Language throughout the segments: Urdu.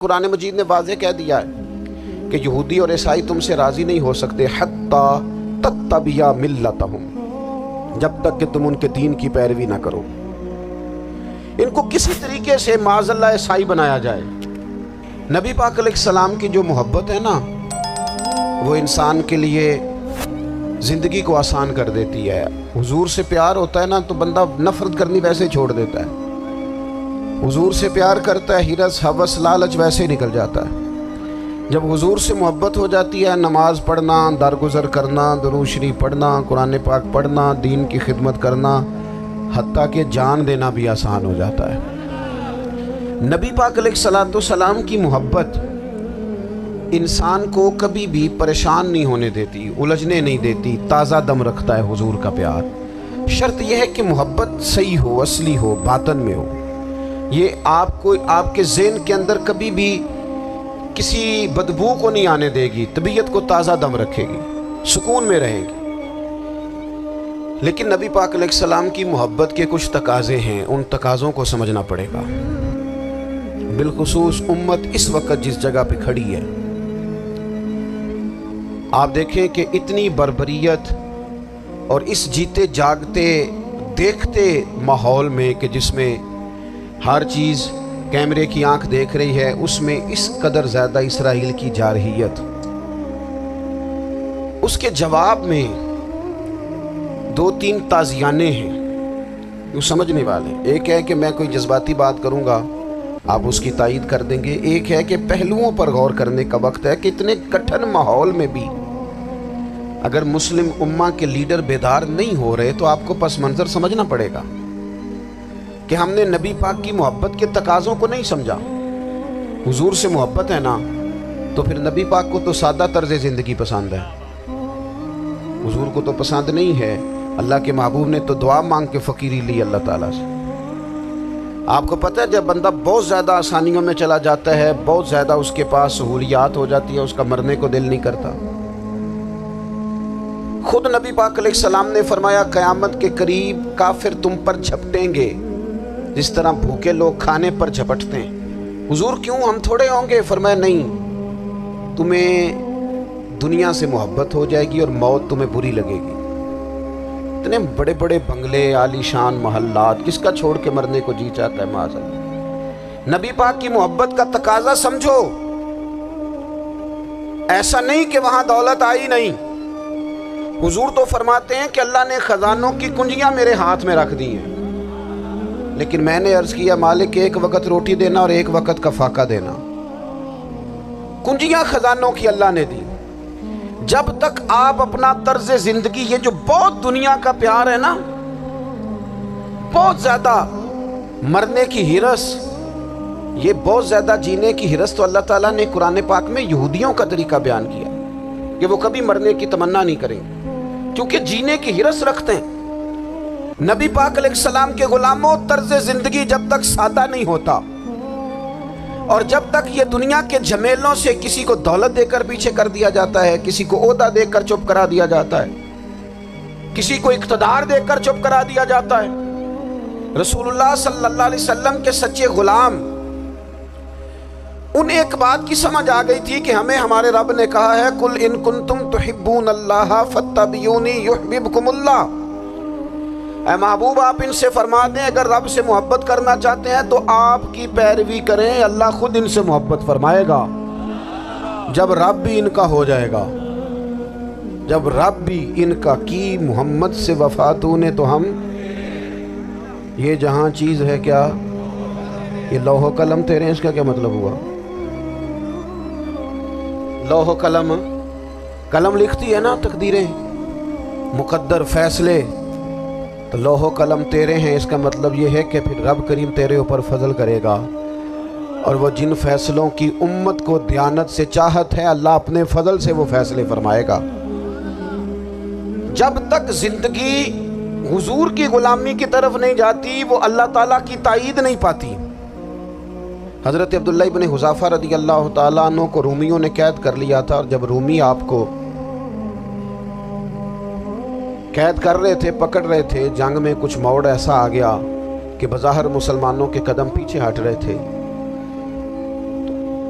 قرآن مجید نے واضح کہہ دیا ہے کہ یہودی اور عیسائی تم سے راضی نہیں ہو سکتے حتی تتبع ملتہم، جب تک کہ تم ان کے دین کی پیروی نہ کرو، ان کو کسی طریقے سے معاذ اللہ عیسائی بنایا جائے۔ نبی پاک علیہ السلام کی جو محبت ہے نا، وہ انسان کے لیے زندگی کو آسان کر دیتی ہے۔ حضور سے پیار ہوتا ہے نا تو بندہ نفرت کرنی ویسے چھوڑ دیتا ہے۔ حضور سے پیار کرتا ہے، ہرس ہوس لالچ ویسے ہی نکل جاتا ہے۔ جب حضور سے محبت ہو جاتی ہے، نماز پڑھنا، درگزر کرنا، درود شریف پڑھنا، قرآن پاک پڑھنا، دین کی خدمت کرنا، حتیٰ کہ جان دینا بھی آسان ہو جاتا ہے۔ نبی پاک علیہ السلام کی محبت انسان کو کبھی بھی پریشان نہیں ہونے دیتی، الجھنے نہیں دیتی، تازہ دم رکھتا ہے حضور کا پیار۔ شرط یہ ہے کہ محبت صحیح ہو، اصلی ہو، باطن میں ہو۔ یہ آپ کے ذہن کے اندر کبھی بھی کسی بدبو کو نہیں آنے دے گی، طبیعت کو تازہ دم رکھے گی، سکون میں رہے گی۔ لیکن نبی پاک علیہ السلام کی محبت کے کچھ تقاضے ہیں، ان تقاضوں کو سمجھنا پڑے گا۔ بالخصوص امت اس وقت جس جگہ پہ کھڑی ہے، آپ دیکھیں کہ اتنی بربریت اور اس جیتے جاگتے دیکھتے ماحول میں کہ جس میں ہر چیز کیمرے کی آنکھ دیکھ رہی ہے، اس میں اس قدر زیادہ اسرائیل کی جارحیت، اس کے جواب میں دو تین تازیانے ہیں جو سمجھنے والے۔ ایک ہے کہ میں کوئی جذباتی بات کروں گا، آپ اس کی تائید کر دیں گے۔ ایک ہے کہ پہلوؤں پر غور کرنے کا وقت ہے کہ اتنے کٹھن ماحول میں بھی اگر مسلم امہ کے لیڈر بیدار نہیں ہو رہے تو آپ کو پس منظر سمجھنا پڑے گا کہ ہم نے نبی پاک کی محبت کے تقاضوں کو نہیں سمجھا۔ حضور سے محبت ہے نا تو پھر نبی پاک کو تو سادہ طرز زندگی پسند ہے، حضور کو تو پسند نہیں ہے۔ اللہ کے محبوب نے تو دعا مانگ کے فقیری لی اللہ تعالیٰ سے۔ آپ کو پتہ ہے جب بندہ بہت زیادہ آسانیوں میں چلا جاتا ہے، بہت زیادہ اس کے پاس سہولیات ہو جاتی ہے، اس کا مرنے کو دل نہیں کرتا۔ خود نبی پاک علیہ السلام نے فرمایا قیامت کے قریب کافر تم پر جھپٹیں گے جس طرح بھوکے لوگ کھانے پر جھپٹتے ہیں۔ حضور کیوں، ہم تھوڑے ہوں گے؟ فرمایا نہیں، تمہیں دنیا سے محبت ہو جائے گی اور موت تمہیں بری لگے گی۔ اتنے بڑے بڑے بنگلے، عالی شان محلات، کس کا چھوڑ کے مرنے کو جی چاہتا ہے معاذ اللہ۔ نبی پاک کی محبت کا تقاضا سمجھو، ایسا نہیں کہ وہاں دولت آئی نہیں۔ حضور تو فرماتے ہیں کہ اللہ نے خزانوں کی کنجیاں میرے ہاتھ میں رکھ دی ہیں، لیکن میں نے عرض کیا مالک ایک وقت روٹی دینا اور ایک وقت کا فاقہ دینا۔ کنجیاں خزانوں کی اللہ نے دی۔ جب تک آپ اپنا طرز زندگی، یہ جو بہت دنیا کا پیار ہے نا، بہت زیادہ مرنے کی ہرس، یہ بہت زیادہ جینے کی ہرس تو اللہ تعالیٰ نے قرآن پاک میں یہودیوں کا طریقہ بیان کیا کہ وہ کبھی مرنے کی تمنا نہیں کریں کیونکہ جینے کی ہرس رکھتے ہیں۔ نبی پاک علیہ السلام کے غلاموں، طرز زندگی جب تک سادہ نہیں ہوتا اور جب تک یہ دنیا کے جھمیلوں سے کسی کو دولت دے کر پیچھے کر دیا جاتا ہے، کسی کو عہدہ دے کر چپ کرا دیا جاتا ہے، کسی کو اقتدار دے کر چپ کرا دیا جاتا ہے، رسول اللہ صلی اللہ علیہ وسلم کے سچے غلام انہیں ایک بات کی سمجھ آ گئی تھی کہ ہمیں ہمارے رب نے کہا ہے قُلْ إِن كُنْتُمْ تُحِبُّونَ اللَّهَ فَاتَّبِعُونِي يُحْبِبْكُمُ اللَّهُ۔ اے محبوب آپ ان سے فرما دیں اگر رب سے محبت کرنا چاہتے ہیں تو آپ کی پیروی کریں، اللہ خود ان سے محبت فرمائے گا۔ جب رب بھی ان کا ہو جائے گا، جب رب بھی ان کا کی محمد سے وفا تو نے تو ہم، یہ جہاں چیز ہے کیا، یہ لوح و قلم تیرے ہیں، اس کا کیا مطلب ہوا؟ لوح و قلم، قلم لکھتی ہے نا تقدیریں، مقدر فیصلے، تو لوح و قلم تیرے ہیں، اس کا مطلب یہ ہے کہ پھر رب کریم تیرے اوپر فضل کرے گا، اور وہ جن فیصلوں کی امت کو دیانت سے چاہت ہے اللہ اپنے فضل سے وہ فیصلے فرمائے گا۔ جب تک زندگی حضور کی غلامی کی طرف نہیں جاتی وہ اللہ تعالیٰ کی تائید نہیں پاتی۔ حضرت عبداللہ ابن حذافہ رضی اللہ تعالیٰ عنہ کو رومیوں نے قید کر لیا تھا، اور جب رومی آپ کو قید کر رہے تھے، پکڑ رہے تھے، جنگ میں کچھ موڑ ایسا آ گیا کہ بظاہر مسلمانوں کے قدم پیچھے ہٹ رہے تھے،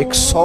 100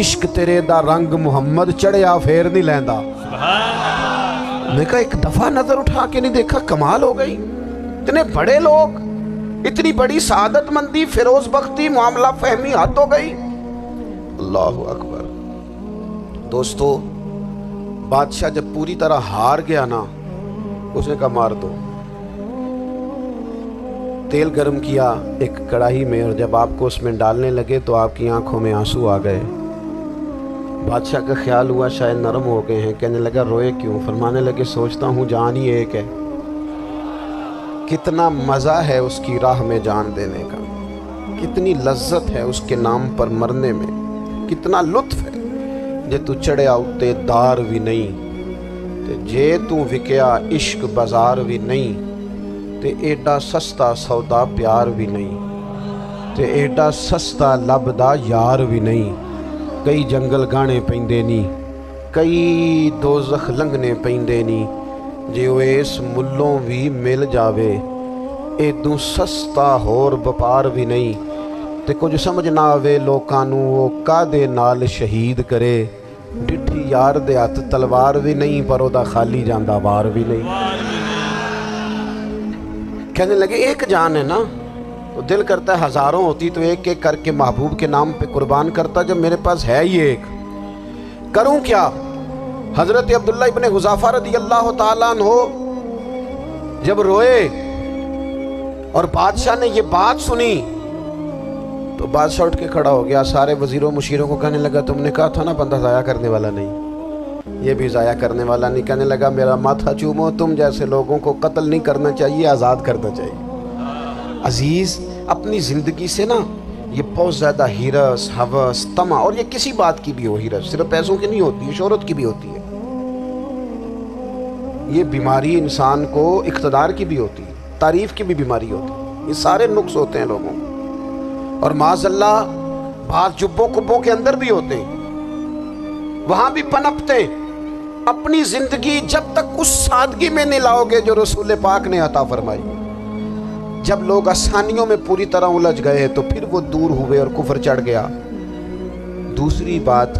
عشق تیرے دا رنگ محمد چڑھیا پھر نہیں لیندا۔ میں کہا ایک دفعہ نظر اٹھا کے نہیں دیکھا؟ کمال ہو گئی، اتنے بڑے لوگ، اتنی بڑی سعادت مندی، فیروز بختی، معاملہ فہمی، حد ہو گئی۔ اللہ اکبر۔ دوستو بادشاہ جب پوری طرح ہار گیا نا، اس نے کہا مار دو۔ تیل گرم کیا ایک کڑاہی میں، اور جب آپ کو اس میں ڈالنے لگے تو آپ کی آنکھوں میں آنسو آ گئے۔ بادشاہ کا خیال ہوا شاید نرم ہو گئے ہیں، کہنے لگا روئے کیوں؟ فرمانے لگے سوچتا ہوں جان ہی ایک ہے، کتنا مزہ ہے اس کی راہ میں جان دینے کا، کتنی لذت ہے اس کے نام پر مرنے میں، کتنا لطف ہے۔ جے تو چڑھیا اتے دار بھی نہیں، تے جے تو وکیا عشق بازار بھی نہیں، تے ایڈا سستا سودا پیار بھی نہیں، تے ایڈا سستا لبدا یار بھی نہیں۔ کئی جنگل گانے پیندے نی، کئی دوزخ لنگنے پیندے نی، جے وہ اس ملوں بھی مل جاوے ایدوں سستا ہور بپار بھی نہیں۔ تے کچھ سمجھ نہ آوے لوکاں نوں وہ کادے نال شہید کرے، ڈٹھی یار دے ہاتھ تلوار بھی نہیں، پر او دا خالی جاندہ وار بھی نہیں۔ کہنے لگے ایک جان ہے نا، تو دل کرتا ہے ہزاروں ہوتی تو ایک ایک کر کے محبوب کے نام پہ قربان کرتا، جب میرے پاس ہے ہی ایک، کروں کیا؟ حضرت عبداللہ ابن حذافہ رضی اللہ تعالیٰ عنہ جب روئے اور بادشاہ نے یہ بات سنی تو بادشاہ اٹھ کے کھڑا ہو گیا، سارے وزیروں مشیروں کو کہنے لگا تم نے کہا تھا نا بندہ ضائع کرنے والا نہیں، یہ بھی ضائع کرنے والا نہیں۔ کہنے لگا میرا ماتھا چومو، تم جیسے لوگوں کو قتل نہیں کرنا چاہیے، آزاد کرنا چاہیے۔ عزیز اپنی زندگی سے نا یہ بہت زیادہ ہرس، ہوس، طمع، اور یہ کسی بات کی بھی ہو، ہرس صرف پیسوں کی نہیں ہوتی ہے، شہرت کی بھی ہوتی ہے، یہ بیماری انسان کو اقتدار کی بھی ہوتی ہے، تعریف کی بھی بیماری ہوتی ہے، یہ سارے نقص ہوتے ہیں لوگوں کو، اور معاذ اللہ بعض جبوں کبوں کے اندر بھی ہوتے ہیں، وہاں بھی پنپتے ہیں۔ اپنی زندگی جب تک اس سادگی میں نہیں لاؤ گے جو رسول پاک نے عطا فرمائی، جب لوگ آسانیوں میں پوری طرح الجھ گئے تو پھر وہ دور ہوئے اور کفر چڑھ گیا۔ دوسری بات،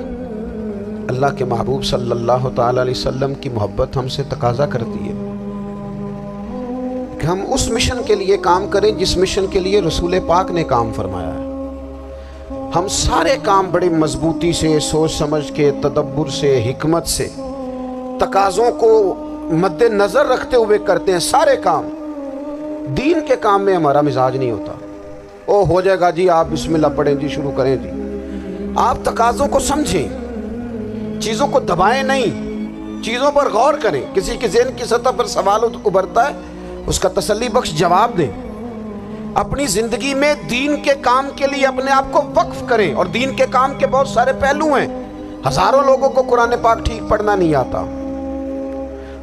اللہ کے محبوب صلی اللہ تعالی علیہ وسلم کی محبت ہم سے تقاضا کرتی ہے کہ ہم اس مشن کے لیے کام کریں جس مشن کے لیے رسول پاک نے کام فرمایا ہے۔ ہم سارے کام بڑے مضبوطی سے، سوچ سمجھ کے، تدبر سے، حکمت سے، تقاضوں کو مد نظر رکھتے ہوئے کرتے ہیں سارے کام۔ دین کے کام میں ہمارا مزاج نہیں ہوتا، او ہو جائے گا جی، آپ بسم اللہ پڑھیں جی، شروع کریں جی۔ آپ تقاضوں کو سمجھیں، چیزوں کو دبائیں نہیں، چیزوں پر غور کریں۔ کسی کے ذہن کی سطح پر سوال ابھرتا ہے، اس کا تسلی بخش جواب دیں۔ اپنی زندگی میں دین کے کام کے لیے اپنے آپ کو وقف کریں، اور دین کے کام کے بہت سارے پہلو ہیں۔ ہزاروں لوگوں کو قرآن پاک ٹھیک پڑھنا نہیں آتا،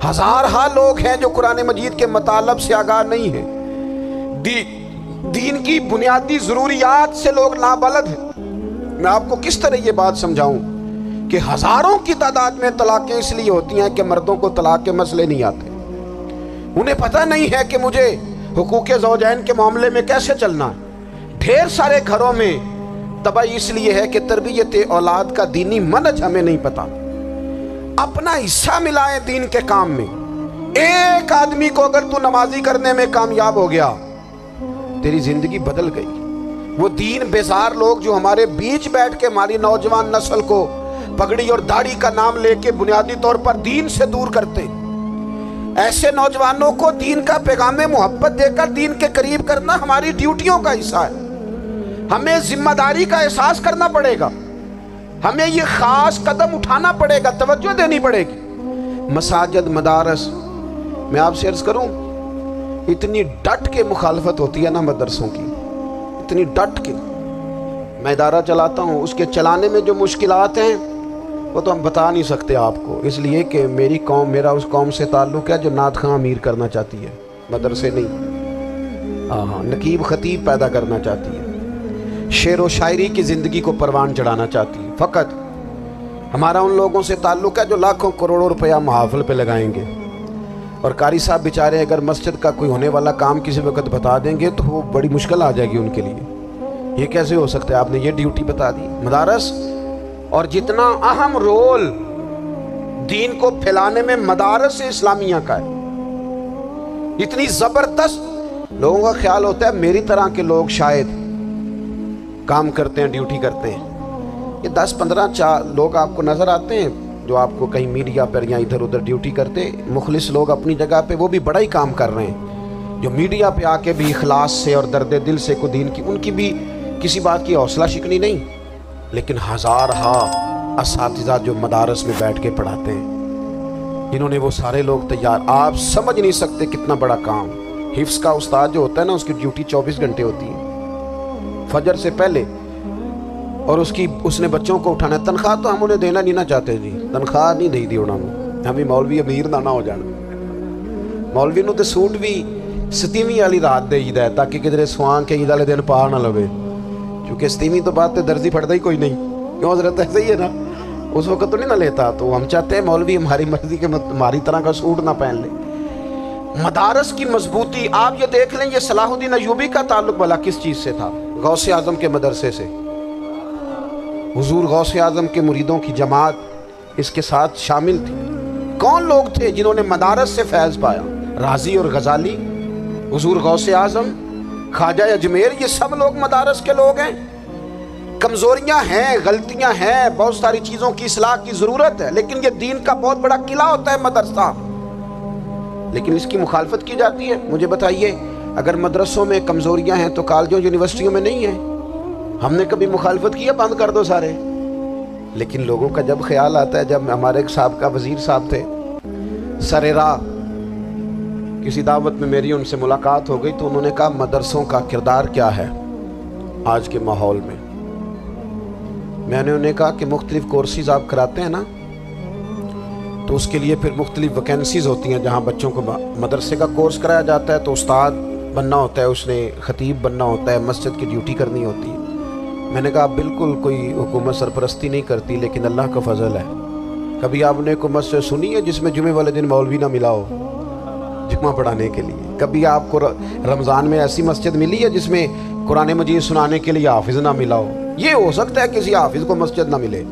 ہزارہا لوگ ہیں جو قرآن مجید کے مطالب سے آگاہ نہیں ہیں، دین کی بنیادی ضروریات سے لوگ نابلد ہیں۔ میں آپ کو کس طرح یہ بات سمجھاؤں کہ ہزاروں کی تعداد میں طلاقیں اس لیے ہوتی ہیں کہ مردوں کو طلاق کے مسئلے نہیں آتے، انہیں پتہ نہیں ہے کہ مجھے حقوق زوجین کے معاملے میں کیسے چلنا ہے۔ ڈھیر سارے گھروں میں تباہی اس لیے ہے کہ تربیت اولاد کا دینی منہج ہمیں نہیں پتا۔ اپنا حصہ ملائیں دین کے کام میں۔ ایک آدمی کو اگر تو نمازی کرنے میں کامیاب ہو گیا، تیری زندگی بدل گئی۔ وہ دین بیزار لوگ جو ہمارے بیچ بیٹھ کے ہماری نوجوان نسل کو پگڑی اور داڑھی کا نام لے کے بنیادی طور پر دین سے دور کرتے، ایسے نوجوانوں کو دین کا پیغام محبت دے کر دین کے قریب کرنا ہماری ڈیوٹیوں کا حصہ ہے۔ ہمیں ذمہ داری کا احساس کرنا پڑے گا، ہمیں یہ خاص قدم اٹھانا پڑے گا، توجہ دینی پڑے گی۔ مساجد، مدارس، میں آپ سے عرض کروں، اتنی ڈٹ کے مخالفت ہوتی ہے نا مدرسوں کی، اتنی ڈٹ کے۔ میں ادارہ چلاتا ہوں، اس کے چلانے میں جو مشکلات ہیں وہ تو ہم بتا نہیں سکتے آپ کو، اس لیے کہ میری قوم، میرا اس قوم سے تعلق ہے جو نعت خواں امیر کرنا چاہتی ہے، مدرسے نہیں، نقیب خطیب پیدا کرنا چاہتی ہے، شعر و شاعری کی زندگی کو پروان چڑھانا چاہتی ہے۔ فقط ہمارا ان لوگوں سے تعلق ہے جو لاکھوں کروڑوں روپیہ محافل پہ لگائیں گے، اور قاری صاحب بیچارے اگر مسجد کا کوئی ہونے والا کام کسی وقت بتا دیں گے تو وہ بڑی مشکل آ جائے گی ان کے لیے۔ یہ کیسے ہو سکتا ہے، آپ نے یہ ڈیوٹی بتا دی۔ مدارس اور جتنا اہم رول دین کو پھیلانے میں مدارس اسلامیہ کا ہے، اتنی زبردست، لوگوں کا خیال ہوتا ہے میری طرح کے لوگ شاید کام کرتے ہیں، ڈیوٹی کرتے ہیں۔ یہ 10-15 لوگ آپ کو نظر آتے ہیں جو آپ کو کہیں میڈیا پر یا ادھر ادھر ڈیوٹی کرتے، مخلص لوگ اپنی جگہ پہ، وہ بھی بڑا ہی کام کر رہے ہیں، جو میڈیا پہ آ کے بھی اخلاص سے اور درد دل سے کو دین کی، ان کی بھی کسی بات کی حوصلہ شکنی نہیں، لیکن ہزارہا اساتذہ جو مدارس میں بیٹھ کے پڑھاتے ہیں، جنہوں نے وہ سارے لوگ تیار، آپ سمجھ نہیں سکتے کتنا بڑا کام۔ حفظ کا استاد جو ہوتا ہے نا، اس کی ڈیوٹی 24 گھنٹے ہوتی ہے فجر سے پہلے، اور اس نے بچوں کو اٹھانا ہے۔ تنخواہ تو ہم انہیں دینا نہیں نہ چاہتے جی، تنخواہ نہیں دی دی انہوں نے، ہمیں مولوی امیر نہ ہو جانا، مولوی نو تے سوٹ بھی 27ویں والی رات دے ہے تاکہ کدھر سوان کے عید والے دن پا نہ لوے، کیونکہ 27ویں تو بات تے درزی پھڑتا ہی کوئی نہیں، کیوں حضرت؟ ایسے ہی ہے نا، اس وقت تو نہیں نہ لیتا، تو ہم چاہتے ہیں مولوی ہماری مرضی کے ہماری طرح کا سوٹ نہ پہن لے۔ مدارس کی مضبوطی آپ یہ دیکھ لیں، یہ صلاح الدین ایوبی کا تعلق بھلا کس چیز سے تھا؟ غوث اعظم کے مدرسے سے۔ حضور غوث اعظم کے مریدوں کی جماعت اس کے ساتھ شامل تھی۔ کون لوگ تھے جنہوں نے مدارس سے فیض پایا؟ رازی اور غزالی، حضور غوث اعظم، خواجہ اجمیر، یہ سب لوگ مدارس کے لوگ ہیں۔ کمزوریاں ہیں، غلطیاں ہیں، بہت ساری چیزوں کی اصلاح کی ضرورت ہے، لیکن یہ دین کا بہت بڑا قلعہ ہوتا ہے مدرسہ، لیکن اس کی مخالفت کی جاتی ہے۔ مجھے بتائیے، اگر مدرسوں میں کمزوریاں ہیں تو کالجوں یونیورسٹیوں میں نہیں ہیں؟ ہم نے کبھی مخالفت کی ہے بند کر دو سارے؟ لیکن لوگوں کا جب خیال آتا ہے، جب ہمارے ایک سابقہ وزیر صاحب تھے، سر راہ کسی دعوت میں میری ان سے ملاقات ہو گئی تو انہوں نے کہا مدرسوں کا کردار کیا ہے آج کے ماحول میں؟ میں نے انہیں کہا کہ مختلف کورسز آپ کراتے ہیں نا، تو اس کے لیے پھر مختلف ویکینسیز ہوتی ہیں، جہاں بچوں کو مدرسے کا کورس کرایا جاتا ہے تو استاد بننا ہوتا ہے، اس نے خطیب بننا ہوتا ہے، مسجد کی ڈیوٹی کرنی ہوتی ہے۔ میں نے کہا بالکل کوئی حکومت سرپرستی نہیں کرتی، لیکن اللہ کا فضل ہے۔ کبھی آپ نے کوئی مسجد سنی ہے جس میں جمعے والے دن مولوی نہ ملا ہو جمعہ پڑھانے کے لیے؟ کبھی آپ کو رمضان میں ایسی مسجد ملی ہے جس میں قرآن مجید سنانے کے لیے حافظ نہ ملا ہو؟ یہ ہو سکتا ہے کسی حافظ کو مسجد نہ ملے۔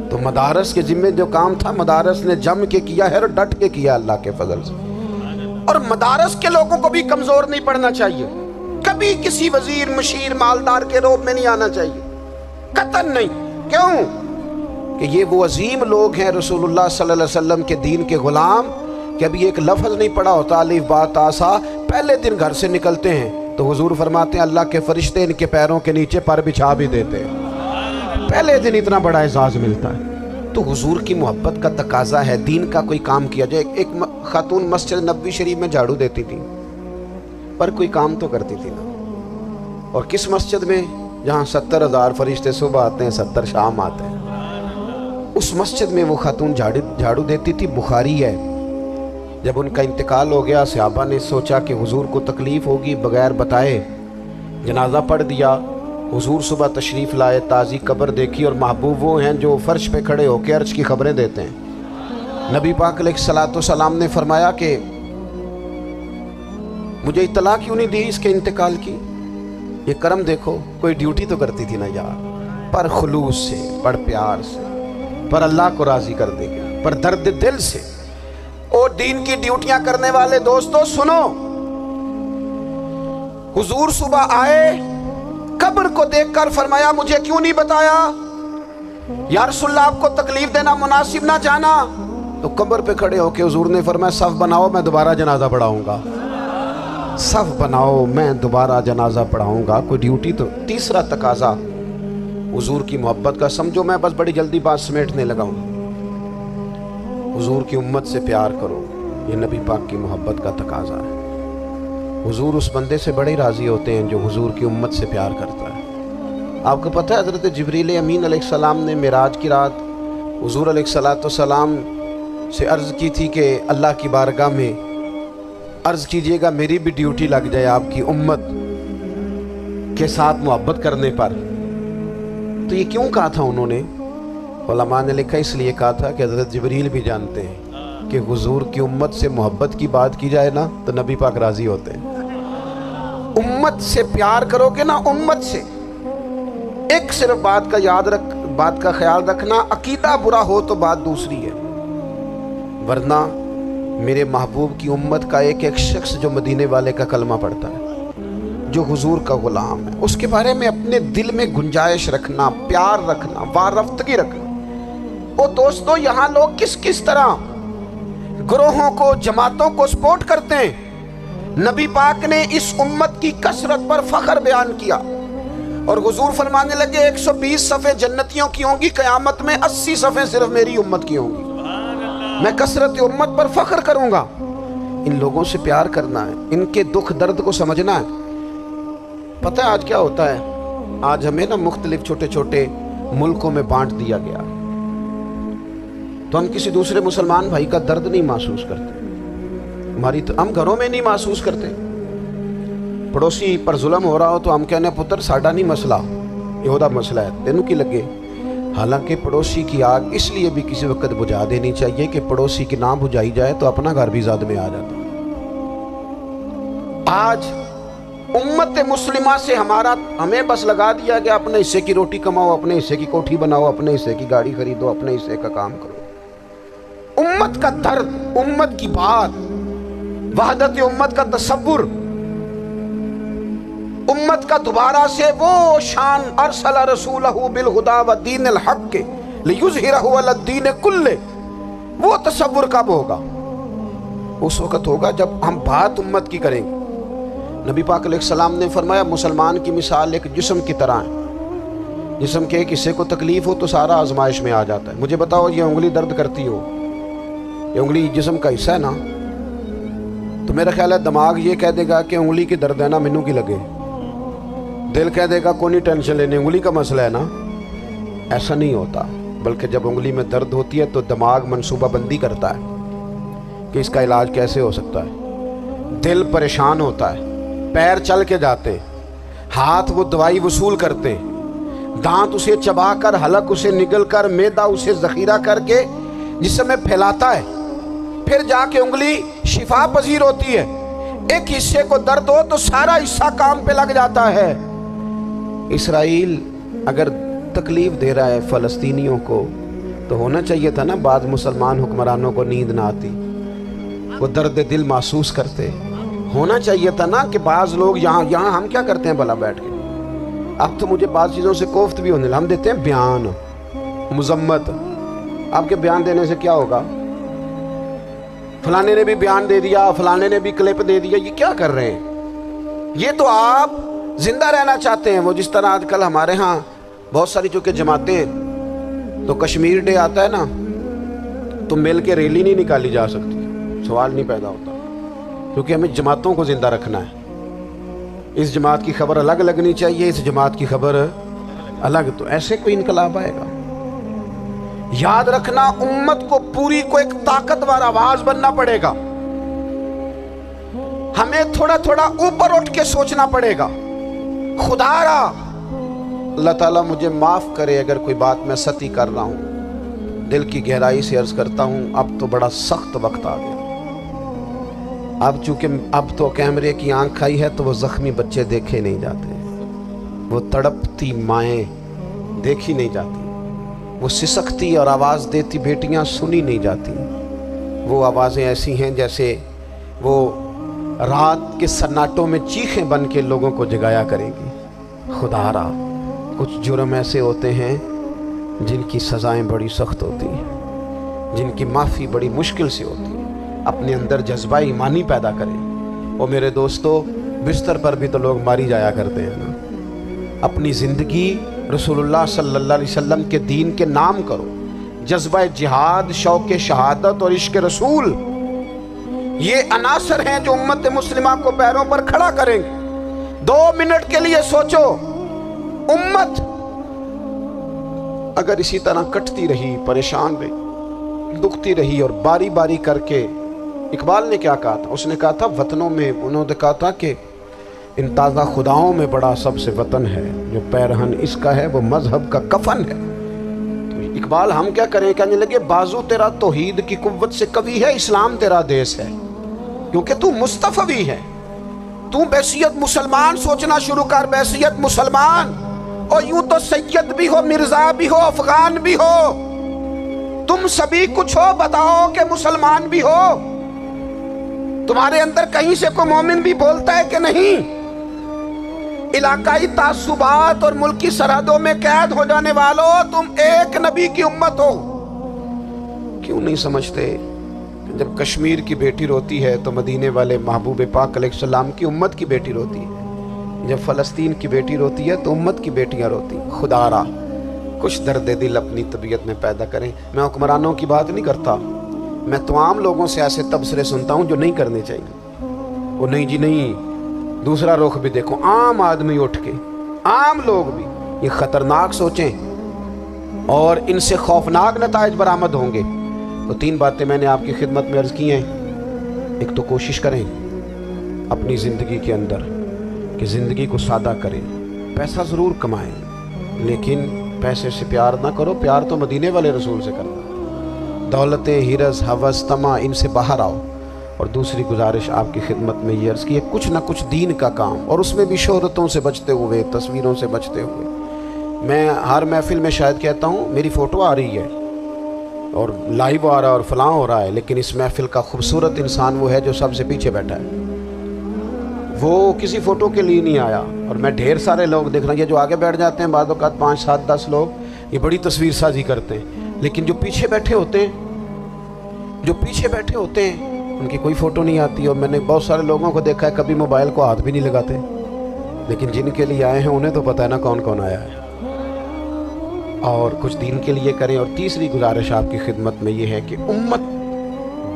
تو مدارس کے ذمے جو کام تھا، مدارس نے جم کے کیا ہے اور ڈٹ کے کیا اللہ کے فضل سے۔ اور مدارس کے لوگوں کو بھی کمزور نہیں پڑنا چاہیے، کبھی کسی وزیر، مشیر، مالدار کے روب میں نہیں آنا چاہیے، قطعاً نہیں۔ کیوں؟ کہ یہ وہ عظیم لوگ ہیں، رسول اللہ صلی اللہ علیہ وسلم کے دین کے غلام، کہ ابھی ایک لفظ نہیں پڑا ہوتا الف با تا سا، پہلے دن گھر سے نکلتے ہیں تو حضور فرماتے ہیں اللہ کے فرشتے ان کے پیروں کے نیچے پر بچھا بھی دیتے ہیں، پہلے دن اتنا بڑا اعزاز ملتا ہے۔ تو حضور کی محبت کا تقاضا ہے، دین کا کوئی کام کیا جائے۔ ایک خاتون مسجد نبوی شریف میں جھاڑو دیتی تھی، پر کوئی کام تو کرتی تھی نا۔ اور کس مسجد میں؟ جہاں 70,000 فرشتے صبح آتے ہیں، 70 شام آتے ہیں، اس مسجد میں وہ خاتون جھاڑو دیتی تھی۔ بخاری ہے، جب ان کا انتقال ہو گیا، صحابہ نے سوچا کہ حضور کو تکلیف ہوگی، بغیر بتائے جنازہ پڑھ دیا۔ حضور صبح تشریف لائے، تازی قبر دیکھی، اور محبوب وہ ہیں جو فرش پہ کھڑے ہو کے عرش کی خبریں دیتے ہیں۔ نبی پاک علیہ الصلوۃ والسلام نے فرمایا کہ مجھے اطلاع کیوں نہیں دی اس کے انتقال کی؟ یہ کرم دیکھو، کوئی ڈیوٹی تو کرتی تھی نا یار، پر خلوص سے، پر پیار سے، پر اللہ کو راضی کر دے گا، پر درد دل سے۔ اور دین کی ڈیوٹیاں کرنے والے دوستو سنو، حضور صبح آئے، قبر کو دیکھ کر فرمایا مجھے کیوں نہیں بتایا؟ یا رسول اللہ آپ کو تکلیف دینا مناسب نہ جانا؟ تو قبر پہ کھڑے ہو کے حضور نے فرمایا صف بناؤ، میں دوبارہ جنازہ پڑھاؤں گا، صف بناؤ، میں دوبارہ جنازہ پڑھاؤں گا۔ کوئی ڈیوٹی تو۔ تیسرا تقاضا حضور کی محبت کا، سمجھو میں بس بڑی جلدی بات سمیٹنے لگا ہوں، حضور کی امت سے پیار کرو، یہ نبی پاک کی محبت کا تقاضا ہے۔ حضور اس بندے سے بڑے راضی ہوتے ہیں جو حضور کی امت سے پیار کرتا ہے۔ آپ کو پتہ ہے حضرت جبریل امین علیہ السلام نے معراج کی رات حضور علیہ السلام سے عرض کی تھی کہ اللہ کی بارگاہ میں عرض کیجئے گا میری بھی ڈیوٹی لگ جائے آپ کی امت کے ساتھ محبت کرنے پر۔ تو یہ کیوں کہا تھا انہوں نے؟ علماء نے لکھا اس لیے کہا تھا کہ حضرت جبریل بھی جانتے ہیں کہ حضور کی امت سے محبت کی بات کی جائے نا تو نبی پاک راضی ہوتے ہیں۔ امت سے پیار کرو گے نا، امت سے، ایک صرف بات کا بات کا خیال رکھنا، عقیدہ برا ہو تو بات دوسری ہے، ورنہ میرے محبوب کی امت کا ایک ایک شخص جو مدینے والے کا کلمہ پڑھتا ہے، جو حضور کا غلام ہے، اس کے بارے میں اپنے دل میں گنجائش رکھنا، پیار رکھنا، وارفتگی رکھنا۔ او دوستو، یہاں لوگ کس کس طرح گروہوں کو، جماعتوں کو سپورٹ کرتے ہیں۔ نبی پاک نے اس امت کی کثرت پر فخر بیان کیا اور حضور فرمانے لگے 120 صفیں جنتیوں کی ہوں گی، قیامت میں 80 صفیں صرف میری امت کی ہوں گی۔ میں کثرت امت پر فخر کروں گا۔ ان لوگوں سے پیار کرنا ہے، ان کے دکھ درد کو سمجھنا ہے۔ پتہ ہے آج کیا ہوتا ہے؟ آج ہمیں نا مختلف چھوٹے چھوٹے ملکوں میں بانٹ دیا گیا، تو ہم کسی دوسرے مسلمان بھائی کا درد نہیں محسوس کرتے، ہم گھروں میں نہیں محسوس کرتے۔ پڑوسی پر ظلم ہو رہا ہو تو ہم کہنے پتر ساڈا نہیں مسئلہ، یہ ہودا مسئلہ ہے، تینوں کی لگے۔ حالانکہ پڑوسی کی آگ اس لیے بھی کسی وقت بجھا دینی چاہیے کہ پڑوسی کی نہ بجھائی جائے تو اپنا گھر بھی زاد میں آ جاتا۔ آج امت مسلمہ سے ہمیں بس لگا دیا گیا اپنے حصے کی روٹی کماؤ، اپنے حصے کی کوٹھی بناؤ، اپنے حصے کی گاڑی خریدو، اپنے حصے کا کام کرو۔ امت کا درد، امت کی بات، وحدت امت کا تصور، امت کا دوبارہ سے وہ شان ارسل رسولہ بالہدی ودین الحق لیظہرہ علی الدین کلہ، وہ تصور کب ہوگا؟ اس وقت ہوگا جب ہم بات امت کی کریں گے۔ نبی پاک علیہ السلام نے فرمایا مسلمان کی مثال ایک جسم کی طرح ہے، جسم کے ایک حصے کو تکلیف ہو تو سارا آزمائش میں آ جاتا ہے۔ مجھے بتاؤ یہ انگلی درد کرتی ہو، یہ انگلی جسم کا حصہ ہے نا، تو میرا خیال ہے دماغ یہ کہہ دے گا کہ انگلی کی درد ہے نا مینوں کی لگے، دل کہہ دے گا کوئی نہیں ٹینشن لینے، انگلی کا مسئلہ ہے نا۔ ایسا نہیں ہوتا، بلکہ جب انگلی میں درد ہوتی ہے تو دماغ منصوبہ بندی کرتا ہے کہ اس کا علاج کیسے ہو سکتا ہے، دل پریشان ہوتا ہے، پیر چل کے جاتے، ہاتھ وہ دوائی وصول کرتے، دانت اسے چبا کر، حلق اسے نگل کر، معدہ اسے ذخیرہ کر کے جسم میں پھیلاتا ہے، پھر جا کے انگلی شفا پذیر ہوتی ہے۔ ایک حصے کو درد ہو تو سارا حصہ کام پہ لگ جاتا ہے۔ اسرائیل اگر تکلیف دے رہا ہے فلسطینیوں کو تو ہونا چاہیے تھا نا بعض مسلمان حکمرانوں کو نیند نہ آتی، وہ درد دل محسوس کرتے۔ ہونا چاہیے تھا نا کہ بعض لوگ یہاں ہم کیا کرتے ہیں بھلا بیٹھ کے، اب تو مجھے بعض چیزوں سے کوفت بھی ہونے لگا، ہم دیتے ہیں بیان، مذمت۔ آپ کے بیان دینے سے کیا ہوگا؟ فلانے نے بھی بیان دے دیا، فلانے نے بھی کلپ دے دیا، یہ کیا کر رہے ہیں؟ یہ تو آپ زندہ رہنا چاہتے ہیں۔ وہ جس طرح آج کل ہمارے ہاں بہت ساری چونکہ جماعتیں ہیں، تو کشمیر ڈے آتا ہے نا تو مل کے ریلی نہیں نکالی جا سکتی، سوال نہیں پیدا ہوتا، کیونکہ ہمیں جماعتوں کو زندہ رکھنا ہے۔ اس جماعت کی خبر الگ لگنی چاہیے، اس جماعت کی خبر الگ، تو ایسے کوئی انقلاب آئے گا؟ یاد رکھنا امت کو پوری کو ایک طاقتور آواز بننا پڑے گا، ہمیں تھوڑا تھوڑا اوپر اٹھ کے سوچنا پڑے گا۔ خدا را اللہ تعالیٰ مجھے معاف کرے اگر کوئی بات میں سطحی کر رہا ہوں، دل کی گہرائی سے عرض کرتا ہوں اب تو بڑا سخت وقت آ گیا۔ اب چونکہ اب تو کیمرے کی آنکھ آئی ہے تو وہ زخمی بچے دیکھے نہیں جاتے، وہ تڑپتی مائیں دیکھی نہیں جاتی، وہ سسکتی اور آواز دیتی بیٹیاں سنی نہیں جاتی۔ وہ آوازیں ایسی ہیں جیسے وہ رات کے سناٹوں میں چیخیں بن کے لوگوں کو جگایا کریں گی۔ خدا را کچھ جرم ایسے ہوتے ہیں جن کی سزائیں بڑی سخت ہوتی ہیں، جن کی معافی بڑی مشکل سے ہوتی ہے۔ اپنے اندر جذبہ ایمانی پیدا کریں۔ وہ میرے دوستو بستر پر بھی تو لوگ ماری جایا کرتے ہیں نا۔ اپنی زندگی رسول اللہ صلی اللہ علیہ وسلم کے دین کے نام کرو، جذبہ جہاد، شوق شہادت اور عشق رسول، یہ عناصر ہیں جو امت مسلمہ کو پیروں پر کھڑا کریں گے۔ 2 منٹ کے لیے سوچو، امت اگر اسی طرح کٹتی رہی، پریشان رہی، دکھتی رہی اور باری باری کر کے، اقبال نے کیا کہا تھا؟ اس نے کہا تھا وطنوں میں، انہوں نے کہا تھا کہ ان تازہ خداؤں میں بڑا سب سے وطن ہے، جو پیرہن اس کا ہے وہ مذہب کا کفن ہے۔ تو اقبال ہم کیا کریں؟ کہنے لگے بازو تیرا توحید کی قوت سے قوی ہے، اسلام تیرا دیس ہے، کیونکہ تو مصطفی ہے۔ تو بحیثیت مسلمان سوچنا شروع کر، بحیثیت مسلمان اور یوں تو سید بھی ہو، مرزا بھی ہو، افغان بھی ہو، تم سبھی کچھ ہو، بتاؤ کہ مسلمان بھی ہو؟ تمہارے اندر کہیں سے کوئی مومن بھی بولتا ہے کہ نہیں؟ علاقائی تعصبات اور ملکی سرحدوں میں قید ہو جانے والوں، تم ایک نبی کی امت ہو۔ کیوں نہیں سمجھتے جب کشمیر کی بیٹی روتی ہے تو مدینے والے محبوب پاک علیہ السلام کی امت کی بیٹی روتی ہے، جب فلسطین کی بیٹی روتی ہے تو امت کی بیٹیاں روتی ہیں۔ خدا را کچھ درد دل اپنی طبیعت میں پیدا کریں۔ میں حکمرانوں کی بات نہیں کرتا، میں تمام لوگوں سے ایسے تبصرے سنتا ہوں جو نہیں کرنے چاہیے۔ وہ نہیں جی نہیں، دوسرا رخ بھی دیکھو، عام آدمی اٹھ کے، عام لوگ بھی یہ خطرناک سوچیں اور ان سے خوفناک نتائج برآمد ہوں گے۔ تو 3 باتیں میں نے آپ کی خدمت میں عرض کی ہیں۔ ایک تو کوشش کریں اپنی زندگی کے اندر کہ زندگی کو سادہ کریں، پیسہ ضرور کمائیں لیکن پیسے سے پیار نہ کرو، پیار تو مدینے والے رسول سے کرو۔ دولتیں، ہرس، ہوس، طمع، ان سے باہر آؤ۔ اور دوسری گزارش آپ کی خدمت میں یہ عرض کی ہے، کچھ نہ کچھ دین کا کام، اور اس میں بھی شہرتوں سے بچتے ہوئے، تصویروں سے بچتے ہوئے۔ میں ہر محفل میں شاید کہتا ہوں میری فوٹو آ رہی ہے اور لائیو آ رہا ہے اور فلاں ہو رہا ہے، لیکن اس محفل کا خوبصورت انسان وہ ہے جو سب سے پیچھے بیٹھا ہے۔ وہ کسی فوٹو کے لیے نہیں آیا، اور میں ڈھیر سارے لوگ دیکھ رہا ہوں، یہ جو آگے بیٹھ جاتے ہیں بعض اوقات 5، 7، 10 لوگ، یہ بڑی تصویر سازی کرتے ہیں، لیکن جو پیچھے بیٹھے ہوتے ہیں، ان کی کوئی فوٹو نہیں آتی۔ اور میں نے بہت سارے لوگوں کو دیکھا ہے کبھی موبائل کو ہاتھ بھی نہیں لگاتے، لیکن جن کے لیے آئے ہیں انہیں تو پتہ ہے نا کون کون آیا ہے۔ اور کچھ دین کے لیے کریں۔ اور تیسری گزارش آپ کی خدمت میں یہ ہے کہ امت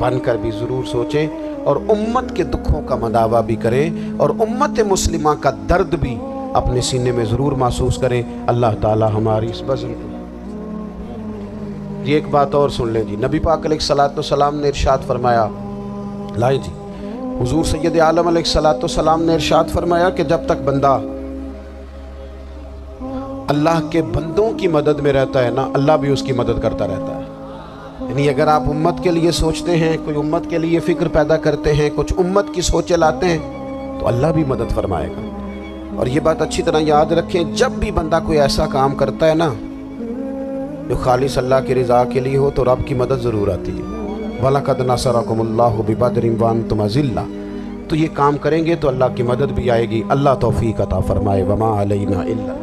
بن کر بھی ضرور سوچیں اور امت کے دکھوں کا مداوع بھی کریں اور امت مسلمہ کا درد بھی اپنے سینے میں ضرور محسوس کریں۔ اللہ تعالی ہماری اس بزم کو۔ یہ ایک بات اور سن لیں جی، نبی پاک علیہ السلام نے ارشاد فرمایا، لائیں جی، حضور سید عالم علیہ السلام نے ارشاد فرمایا کہ جب تک بندہ اللہ کے بندوں کی مدد میں رہتا ہے نا، اللہ بھی اس کی مدد کرتا رہتا ہے۔ یعنی اگر آپ امت کے لیے سوچتے ہیں، کوئی امت کے لیے فکر پیدا کرتے ہیں، کچھ امت کی سوچیں لاتے ہیں، تو اللہ بھی مدد فرمائے گا۔ اور یہ بات اچھی طرح یاد رکھیں، جب بھی بندہ کوئی ایسا کام کرتا ہے نا جو خالص اللہ کی رضا کے لیے ہو تو رب کی مدد ضرور آتی ہے۔ وَلَقَدْ نَصَرَكُمُ اللَّهُ بِبَدْرٍ وَأَنْتُمْ أَذِلَّةٌ۔ تو یہ کام کریں گے تو اللہ کی مدد بھی آئے گی۔ اللہ توفیق عطا فرمائے۔ وَمَا عَلَيْنَا إِلَّا